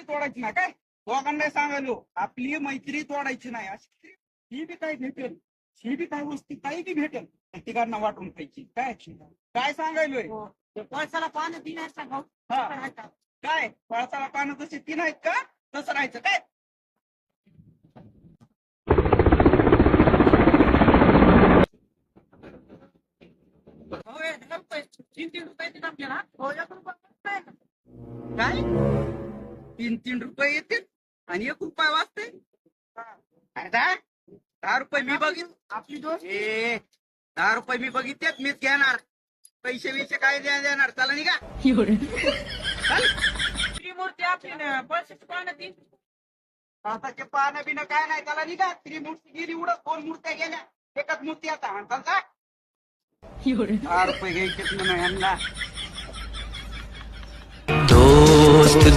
तोडायची ना काय दोघांना सांगायलो आपली मैत्री तोडायची नाही अशी ही बी काय भेटेल ही बी काय वस्ती काही बी भेटेल तिघांना वाटून खायची काय काय सांगायलोय पैशाला पाणी पिण्याचा भाऊ हा काय पळसाला पानं तशी तीन आहेत का तसं राहायचं काय ₹3 आपल्याला हो ₹1 काय 3 रुपये येतील आणि 1 रुपया वाचते अरे 10 रुपये मी बघित आपली दोस्त 10 रुपये मी बघितलेत मीच घेणार पैसे विषय काय देणार चला निघा त्रिमूर्ती आपली पैशाची पानं ती पावसाचे पानं बिनं काय नाही त्याला निघा त्रिमूर्ती गेली उडत 2 मूर्त्या गेल्या एकच मूर्ती आता चालता 10 रुपये घ्यायचे म्हणून यांना दोस्त